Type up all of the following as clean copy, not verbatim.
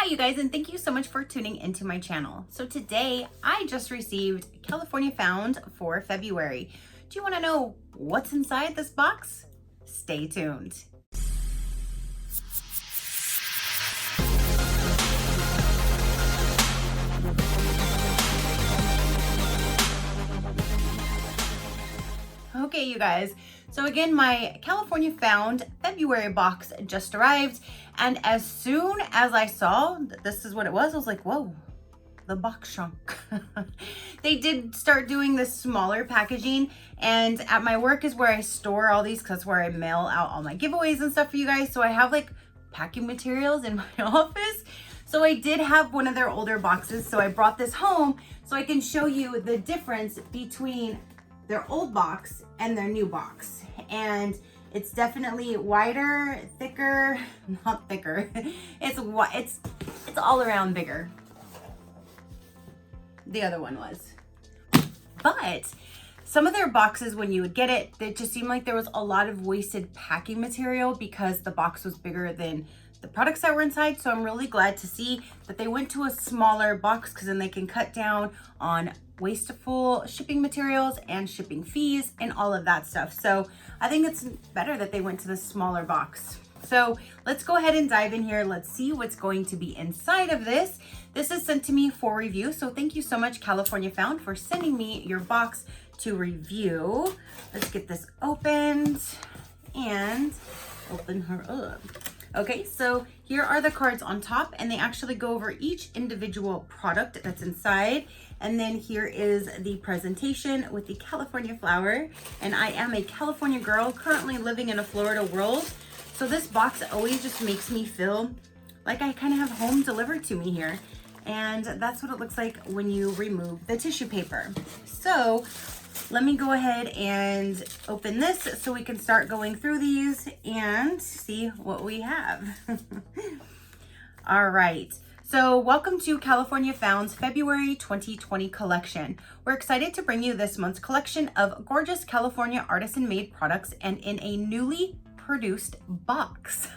you guys, and thank you so much for tuning into my channel. So today I just received California Found for February. Do you want to know what's inside this box? Stay tuned. Okay, you guys, so again, my California Found February box just arrived, and as soon as I saw that this is what it was, I was like, whoa, the box shrunk. They did start doing this smaller packaging, and at my work is where I store all these, because that's where I mail out all my giveaways and stuff for you guys. So I have like packing materials in my office. So I did have one of their older boxes, so I brought this home so I can show you the difference between their old box and their new box. And it's definitely wider, thicker, not thicker. It's all around bigger. The other one was. But some of their boxes, when you would get it, it just seemed like there was a lot of wasted packing material because the box was bigger than the products that were inside. So I'm really glad to see that they went to a smaller box, because then they can cut down on wasteful shipping materials and shipping fees and all of that stuff. So I think it's better that they went to the smaller box. So let's go ahead and dive in here. Let's see what's going to be inside of this. This is sent to me for review. So thank you so much, California Found, for sending me your box to review. Let's get this opened and open her up. Okay, so here are the cards on top, and they actually go over each individual product that's inside. And then here is the presentation with the California flower. And I am a California girl currently living in a Florida world. So this box always just makes me feel like I kind of have home delivered to me here. And that's what it looks like when you remove the tissue paper. So let me go ahead and open this so we can start going through these and see what we have. All right. So welcome to California Found's February 2020 collection. We're excited to bring you this month's collection of gorgeous California artisan made products, and in a newly produced box.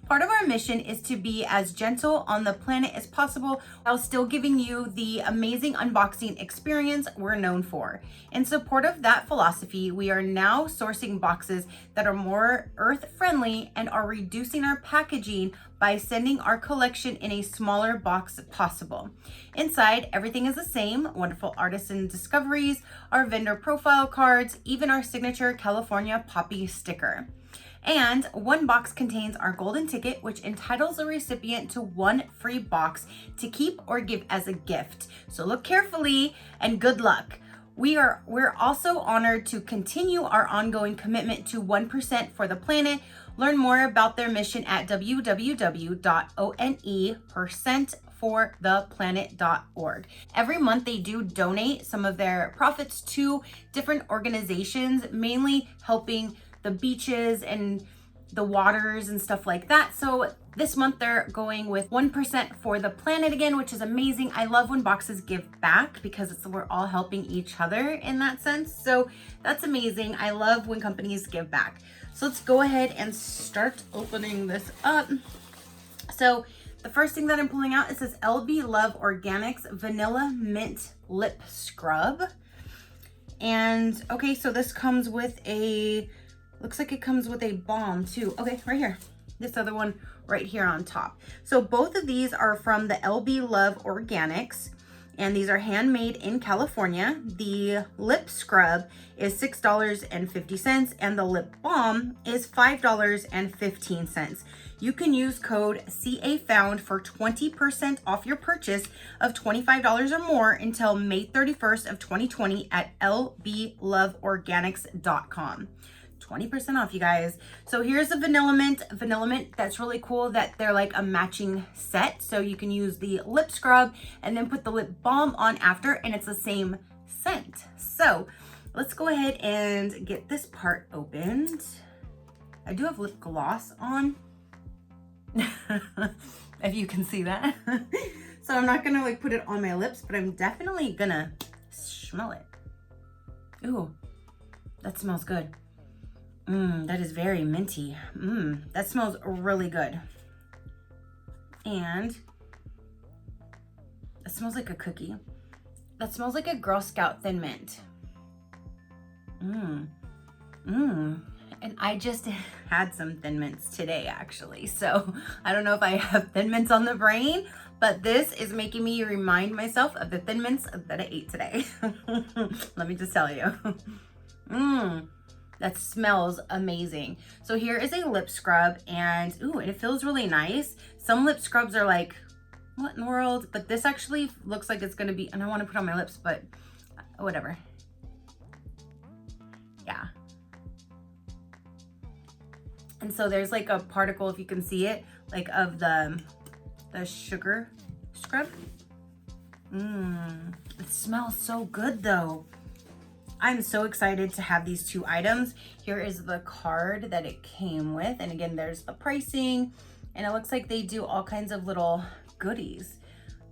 Part of our mission is to be as gentle on the planet as possible while still giving you the amazing unboxing experience we're known for. In support of that philosophy, we are now sourcing boxes that are more earth-friendly and are reducing our packaging by sending our collection in a smaller box possible. Inside, everything is the same: wonderful artisan discoveries, our vendor profile cards, even our signature California poppy sticker. And one box contains our golden ticket, which entitles a recipient to one free box to keep or give as a gift. So look carefully and good luck. We're also honored to continue our ongoing commitment to 1% for the planet. Learn more about their mission at www.one%fortheplanet.org. Every month they do donate some of their profits to different organizations, mainly helping the beaches and the waters and stuff like that. So this month they're going with 1% for the planet again, which is amazing. I love when boxes give back because we're all helping each other in that sense. So that's amazing. I love when companies give back. So let's go ahead and start opening this up. So the first thing that I'm pulling out is this LB Love Organics Vanilla Mint Lip Scrub. And okay, so this comes with looks like it comes with a balm too. Okay, right here. This other one right here on top. So both of these are from the LB Love Organics, and these are handmade in California. The lip scrub is $6.50, and the lip balm is $5.15. You can use code CAFOUND for 20% off your purchase of $25 or more until May 31st of 2020 at lbloveorganics.com. 20% off, you guys. So here's the vanilla mint. That's really cool that they're like a matching set. So you can use the lip scrub and then put the lip balm on after, and it's the same scent. So let's go ahead and get this part opened. I do have lip gloss on. If you can see that. So I'm not gonna like put it on my lips, but I'm definitely gonna smell it. Ooh, that smells good. That is very minty. That smells really good. And smells like a cookie. That smells like a Girl Scout Thin Mint. And I just had some Thin Mints today, actually. So I don't know if I have Thin Mints on the brain, but this is making me remind myself of the Thin Mints that I ate today. Let me just tell you. That smells amazing. So here is a lip scrub, and ooh, it feels really nice. Some lip scrubs are like, what in the world? But this actually looks like it's gonna be, and I wanna put on my lips, but whatever. Yeah. And so there's like a particle, if you can see it, like of the sugar scrub. It smells so good though. I'm so excited to have these two items. Here is the card that it came with. And again, there's the pricing, and it looks like they do all kinds of little goodies.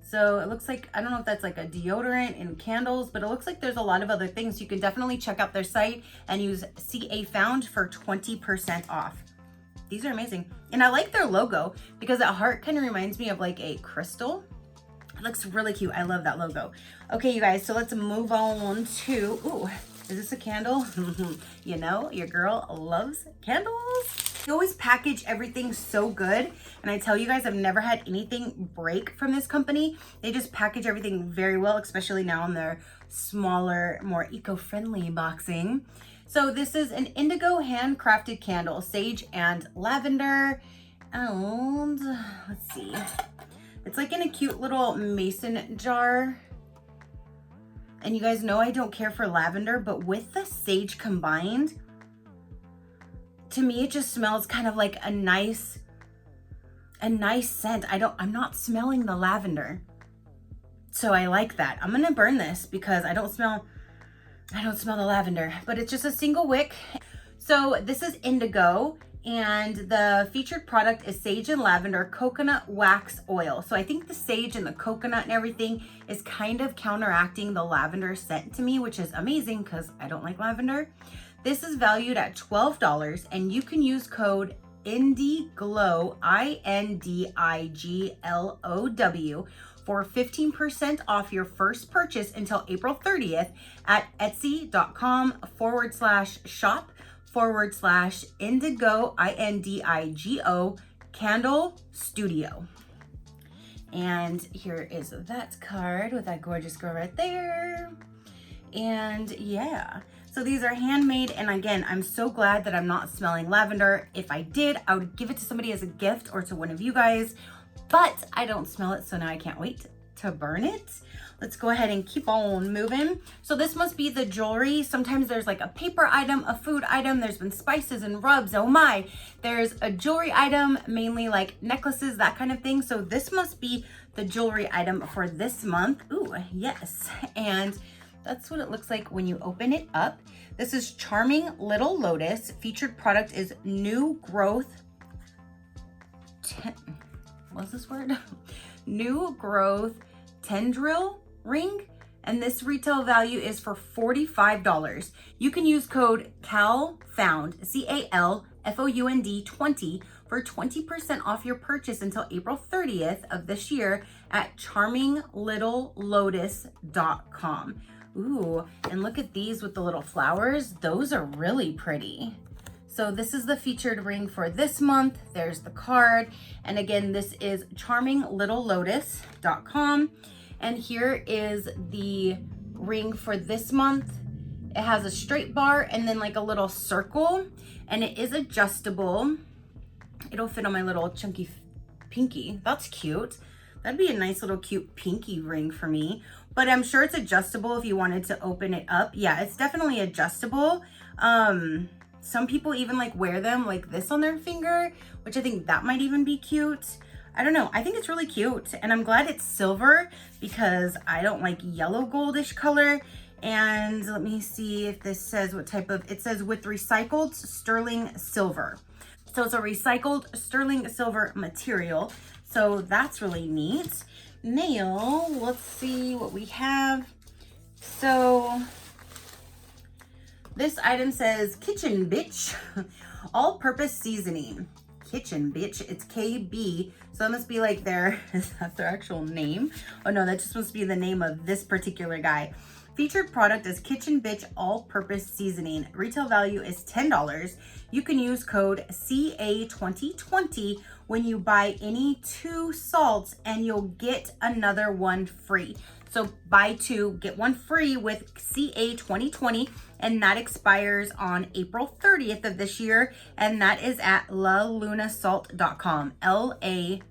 So it looks like, I don't know if that's like a deodorant and candles, but it looks like there's a lot of other things. You can definitely check out their site and use CA Found for 20% off. These are amazing. And I like their logo because that heart kind of reminds me of like a crystal. It looks really cute. I love that logo. Okay, you guys, so let's move on to, ooh, is this a candle? You know, your girl loves candles. They always package everything so good. And I tell you guys, I've never had anything break from this company. They just package everything very well, especially now in their smaller, more eco-friendly boxing. So this is an indigo handcrafted candle, sage and lavender. And let's see. It's like in a cute little mason jar. And you guys know I don't care for lavender, but with the sage combined, to me it just smells kind of like a nice scent. I'm not smelling the lavender. So I like that. I'm gonna burn this because I don't smell the lavender, but it's just a single wick. So this is indigo, and the featured product is sage and lavender coconut wax oil. So I think the sage and the coconut and everything is kind of counteracting the lavender scent to me, which is amazing because I don't like lavender. This is valued at $12, and you can use code INDIGLOW, INDIGLOW, for 15% off your first purchase until April 30th at etsy.com/shop/indigo, INDIGO candle studio. And here is that card with that gorgeous girl right there. And yeah, so these are handmade. And again, I'm so glad that I'm not smelling lavender. If I did, I would give it to somebody as a gift or to one of you guys. But I don't smell it, so now I can't wait to burn it. Let's go ahead and keep on moving. So this must be the jewelry. Sometimes there's like a paper item, a food item. There's been spices and rubs. Oh my, there's a jewelry item, mainly like necklaces, that kind of thing. So this must be the jewelry item for this month. Ooh, yes. And that's what it looks like when you open it up. This is Charming Little Lotus. Featured product is New Growth. What's this word? New Growth Tendril Ring, and this retail value is for $45. You can use code CALFOUND, CALFOUND 20 for 20% off your purchase until April 30th of this year at charminglittlelotus.com. Ooh, and look at these with the little flowers. Those are really pretty. So this is the featured ring for this month. There's the card. And again, this is charminglittlelotus.com. And here is the ring for this month. It has a straight bar and then like a little circle, and it is adjustable. It'll fit on my little chunky pinky. That's cute. That'd be a nice little cute pinky ring for me. But I'm sure it's adjustable if you wanted to open it up. Yeah, it's definitely adjustable. Some people even like wear them like this on their finger, which I think that might even be cute. I don't know. I think it's really cute, and I'm glad it's silver because I don't like yellow goldish color. And let me see if this says what type of, it says with recycled sterling silver. So it's a recycled sterling silver material. So that's really neat. Now, let's see what we have. So this item says Kitchen Bitch, all-purpose seasoning. Kitchen Bitch, it's KB. So So that must be like is that their actual name? Oh no, that just must be the name of this particular guy. Featured product is Kitchen Bitch All-Purpose Seasoning. Retail value is $10. You can use code CA2020 when you buy any 2 salts and you'll get another one free. So buy 2, get 1 free with CA2020, and that expires on April 30th of this year, and that is at lalunasalt.com, LALUNA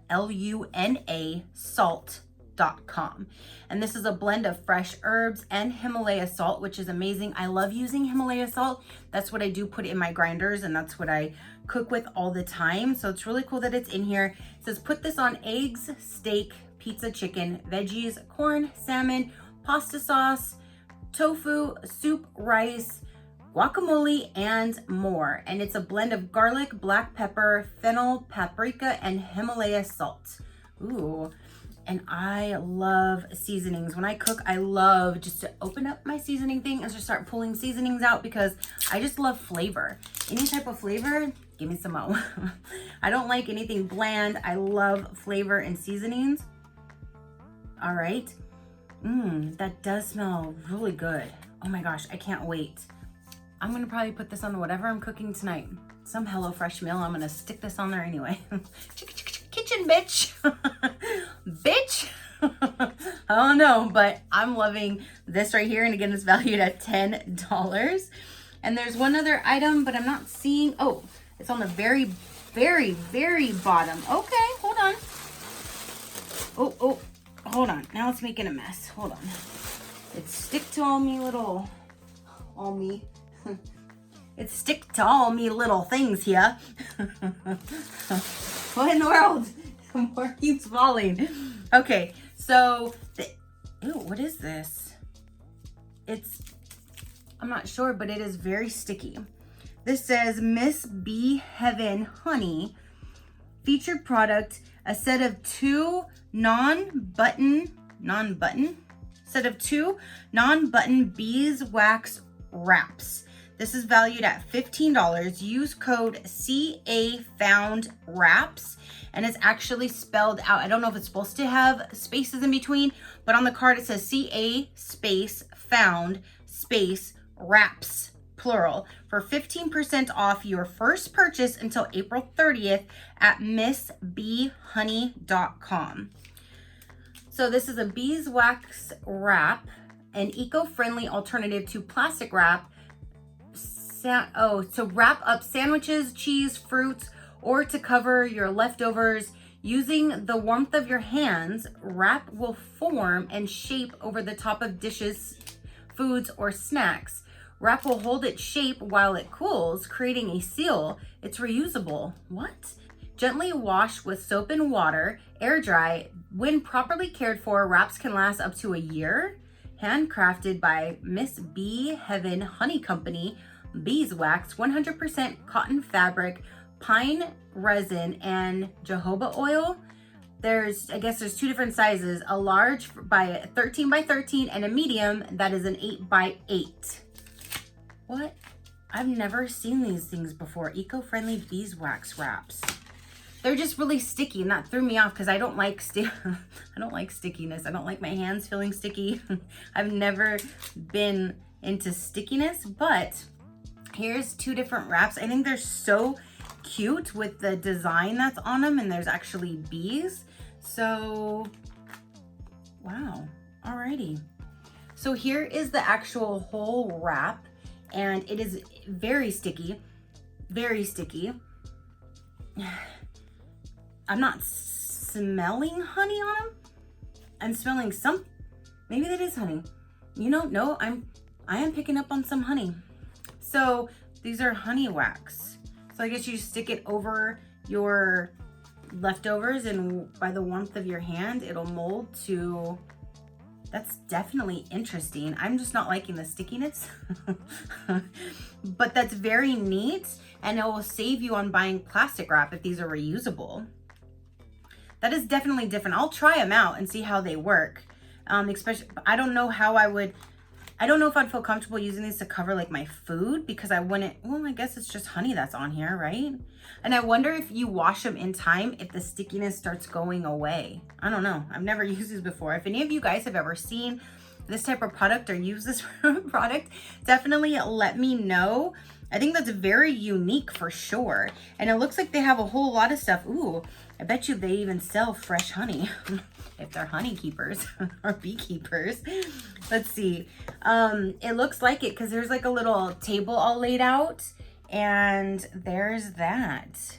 salt.com. And this is a blend of fresh herbs and Himalaya salt, which is amazing. I love using Himalaya salt. That's what I do put in my grinders, and that's what I cook with all the time. So it's really cool that it's in here. It says put this on eggs, steak, pizza, chicken, veggies, corn, salmon, pasta sauce, tofu, soup, rice, guacamole, and more. And it's a blend of garlic, black pepper, fennel, paprika, and Himalaya salt. Ooh. And I love seasonings. When I cook, I love just to open up my seasoning thing and just start pulling seasonings out because I just love flavor. Any type of flavor, give me some more. I don't like anything bland. I love flavor and seasonings. All right. That does smell really good. Oh my gosh, I can't wait. I'm gonna probably put this on whatever I'm cooking tonight. Some HelloFresh meal, I'm gonna stick this on there anyway. Kitchen bitch. Bitch. I don't know, but I'm loving this right here. And again, it's valued at $10. And there's one other item, but I'm not seeing, oh, it's on the very, very, very bottom. Okay, hold on. Oh, hold on. Now it's making a mess. Hold on. It's stick to all me little little things here. What in the world? More keeps falling. Okay, so ew, what is this? I'm not sure, but it is very sticky. This says Miss Bee Heaven Honey. Featured product, a set of 2 non-button beeswax wraps. This is valued at $15. Use code CAFOUNDWRAPS, and it's actually spelled out. I don't know if it's supposed to have spaces in between, but on the card it says CA space found space wraps, plural, for 15% off your first purchase until April 30th at missbeehoney.com. So this is a beeswax wrap, an eco-friendly alternative to plastic wrap. To wrap up sandwiches, cheese, fruits, or to cover your leftovers. Using the warmth of your hands, wrap will form and shape over the top of dishes, foods, or snacks. Wrap will hold its shape while it cools, creating a seal. It's reusable. What? Gently wash with soap and water, air dry. When properly cared for, wraps can last up to a year. Handcrafted by Miss Bee Heaven Honey Company. Beeswax, 100% cotton fabric, pine resin, and jojoba oil. I guess there's 2 different sizes, a large by 13 by 13 and a medium that is an 8 by 8. What? I've never seen these things before. Eco-friendly beeswax wraps. They're just really sticky, and that threw me off because I don't like I don't like stickiness. I don't like my hands feeling sticky. I've never been into stickiness, but here's 2 different wraps. I think they're so cute with the design that's on them, and there's actually bees. So, wow. Alrighty. So here is the actual whole wrap, and it is very sticky. Very sticky. I'm not smelling honey on them. I'm smelling maybe that is honey. You know, no, I am picking up on some honey. So these are honey wax. So I guess you stick it over your leftovers, and by the warmth of your hand, it'll mold to, that's definitely interesting. I'm just not liking the stickiness, but that's very neat, and it will save you on buying plastic wrap if these are reusable. That is definitely different. I'll try them out and see how they work. Especially, I don't know how I would I don't know if I'd feel comfortable using these to cover like my food because I wouldn't, well, I guess it's just honey that's on here, right? And I wonder if you wash them in time, if the stickiness starts going away. I don't know. I've never used these before. If any of you guys have ever seen this type of product or use this product, definitely let me know. I think that's very unique for sure. And it looks like they have a whole lot of stuff. Ooh, I bet you they even sell fresh honey if they're honey keepers or beekeepers. Let's see. It looks like it because there's like a little table all laid out, and there's that.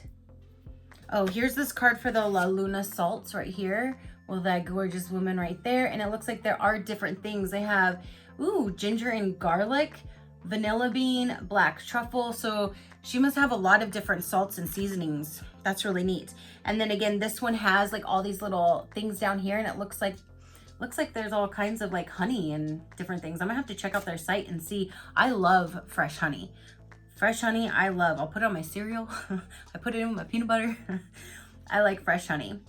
Oh, here's this card for the La Luna salts right here. Well, that gorgeous woman right there. And it looks like there are different things. They have, ooh, ginger and garlic, vanilla bean, black truffle. So she must have a lot of different salts and seasonings. That's really neat. And then again, this one has like all these little things down here, and it looks like there's all kinds of like honey and different things. I'm gonna have to check out their site and see. I love fresh honey. Fresh honey, I love. I'll put it on my cereal. I put it in with my peanut butter. I like fresh honey.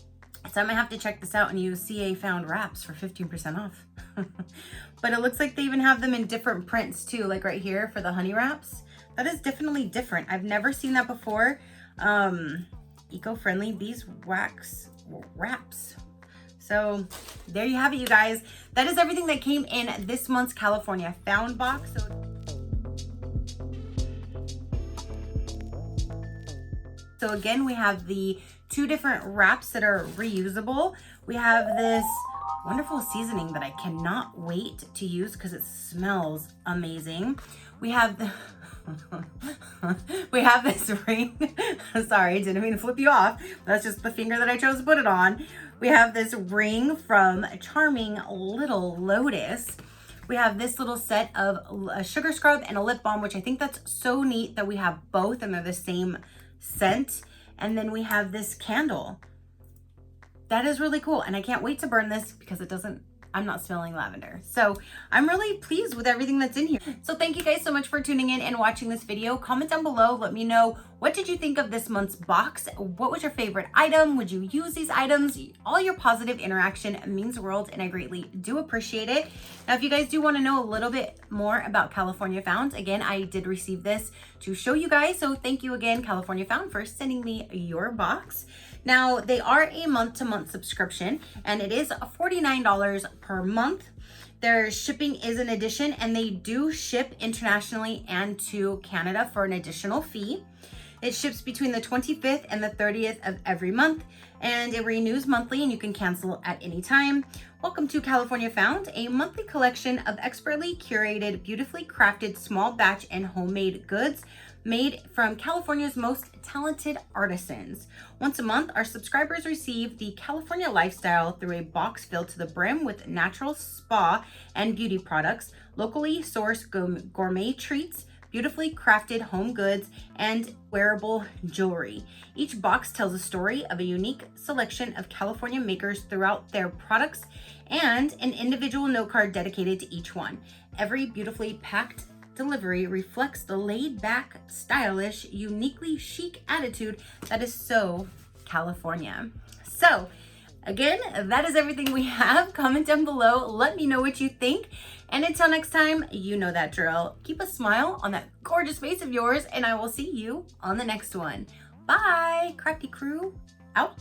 So I'm gonna have to check this out and use CA Found wraps for 15% off. But it looks like they even have them in different prints too, like right here for the honey wraps. That is definitely different. I've never seen that before. Eco-friendly beeswax wraps. So there you have it, you guys. That is everything that came in this month's California Found box. So again, we have the 2 different wraps that are reusable. We have this wonderful seasoning that I cannot wait to use because it smells amazing. We have the we have this ring. Sorry, didn't mean to flip you off. That's just the finger that I chose to put it on. We have this ring from Charming Little Lotus. We have this little set of a sugar scrub and a lip balm, which I think that's so neat that we have both and they're the same scent. And then we have this candle. That is really cool. And I can't wait to burn this because I'm not smelling lavender. So I'm really pleased with everything that's in here. So thank you guys so much for tuning in and watching this video. Comment down below. Let me know, what did you think of this month's box? What was your favorite item? Would you use these items? All your positive interaction means the world, and I greatly do appreciate it. Now, if you guys do want to know a little bit more about California Found, again, I did receive this to show you guys. So thank you again, California Found, for sending me your box. Now, they are a month-to-month subscription, and it is $49 per month. Their shipping is an addition, and they do ship internationally and to Canada for an additional fee. It ships between the 25th and the 30th of every month, and it renews monthly, and you can cancel at any time. Welcome to California Found, a monthly collection of expertly curated, beautifully crafted small batch and homemade goods made from California's most talented artisans. Once a month, our subscribers receive the California lifestyle through a box filled to the brim with natural spa and beauty products, locally sourced gourmet treats, beautifully crafted home goods, and wearable jewelry. Each box tells a story of a unique selection of California makers throughout their products and an individual note card dedicated to each one. Every beautifully packed delivery reflects the laid-back, stylish, uniquely chic attitude that is so California. So again, that is everything we have. Comment down below, let me know what you think, and until next time, you know that drill. Keep a smile on that gorgeous face of yours, and I will see you on the next one. Bye, Crafty crew. Out.